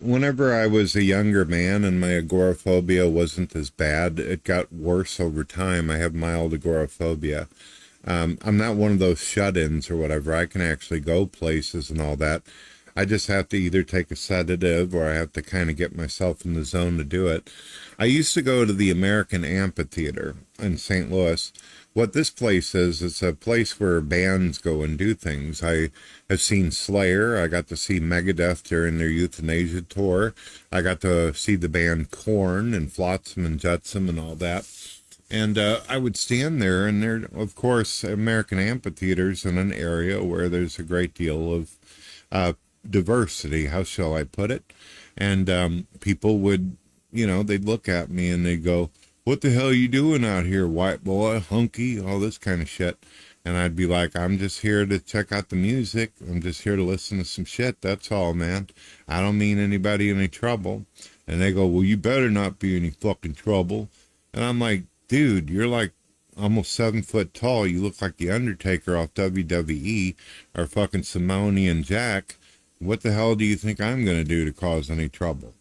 Whenever I was a younger man and my agoraphobia wasn't as bad, it got worse over time. I have mild agoraphobia. I'm not one of those shut-ins or whatever. I can actually go places and all that. I just have to either take a sedative or I have to kind of get myself in the zone to do it. I used to go to the American Amphitheater in St. Louis. What this place is, it's a place where bands go and do things. I have seen Slayer. I got to see Megadeth during their Euthanasia tour. I got to see the band Korn and Flotsam and Jetsam and all that. And I would stand there, and there, of course, American amphitheaters in an area where there's a great deal of uh, diversity. How shall I put it? And people would, they'd look at me and they'd go, "What the hell are you doing out here, white boy, hunky?" All this kind of shit. And I'd be like, "I'm just here to check out the music. I'm just here to listen to some shit. That's all, man. I don't mean anybody any trouble." And they go, "Well, you better not be any fucking trouble." And I'm like, "Dude, you're like almost 7 foot tall. You look like the Undertaker off WWE or fucking Simone Jack. What the hell do you think I'm going to do to cause any trouble?"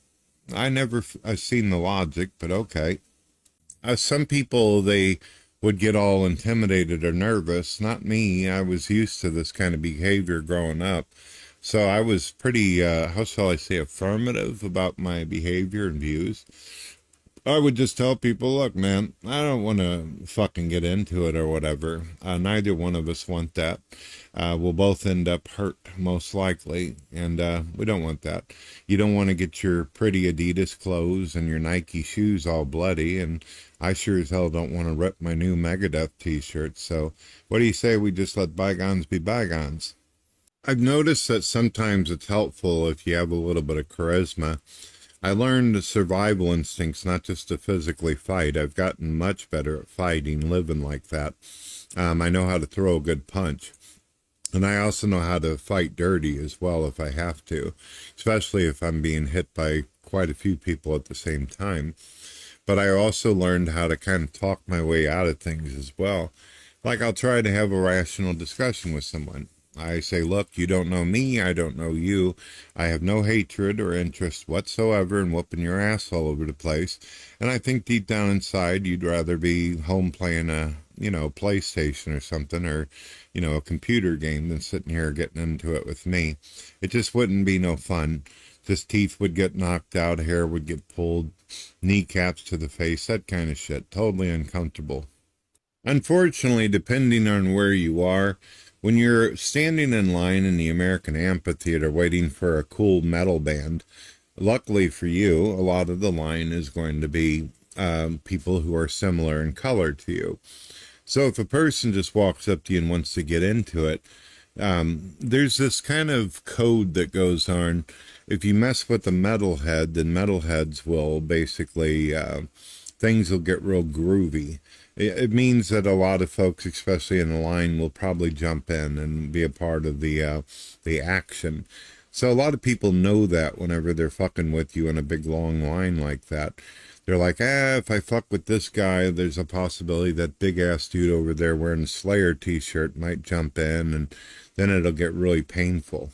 I've seen the logic, but okay. Some people, they would get all intimidated or nervous. Not me. I was used to this kind of behavior growing up. So I was pretty, how shall I say, affirmative about my behavior and views. I would just tell people, "Look, man, I don't want to fucking get into it or whatever. Neither one of us want that. We'll both end up hurt, most likely, and we don't want that. You don't want to get your pretty Adidas clothes and your Nike shoes all bloody, and I sure as hell don't want to rip my new Megadeth t-shirt. So what do you say we just let bygones be bygones?" I've noticed that sometimes it's helpful if you have a little bit of charisma. I learned survival instincts, not just to physically fight. I've gotten much better at fighting, living like that. I know how to throw a good punch. And I also know how to fight dirty as well if I have to, especially if I'm being hit by quite a few people at the same time. But I also learned how to kind of talk my way out of things as well. Like I'll try to have a rational discussion with someone. I say, "Look, you don't know me, I don't know you. I have no hatred or interest whatsoever in whooping your ass all over the place. And I think deep down inside, you'd rather be home playing a, PlayStation or something, or, a computer game than sitting here getting into it with me. It just wouldn't be no fun. Just teeth would get knocked out, hair would get pulled, kneecaps to the face, that kind of shit. Totally uncomfortable." Unfortunately, depending on where you are, when you're standing in line in the American Amphitheater waiting for a cool metal band, luckily for you, a lot of the line is going to be people who are similar in color to you. So if a person just walks up to you and wants to get into it, there's this kind of code that goes on. If you mess with a metalhead, then metalheads will basically, things will get real groovy. It means that a lot of folks, especially in the line, will probably jump in and be a part of the action. So a lot of people know that whenever they're fucking with you in a big long line like that. They're like, if I fuck with this guy, there's a possibility that big ass dude over there wearing a Slayer t-shirt might jump in, and then it'll get really painful.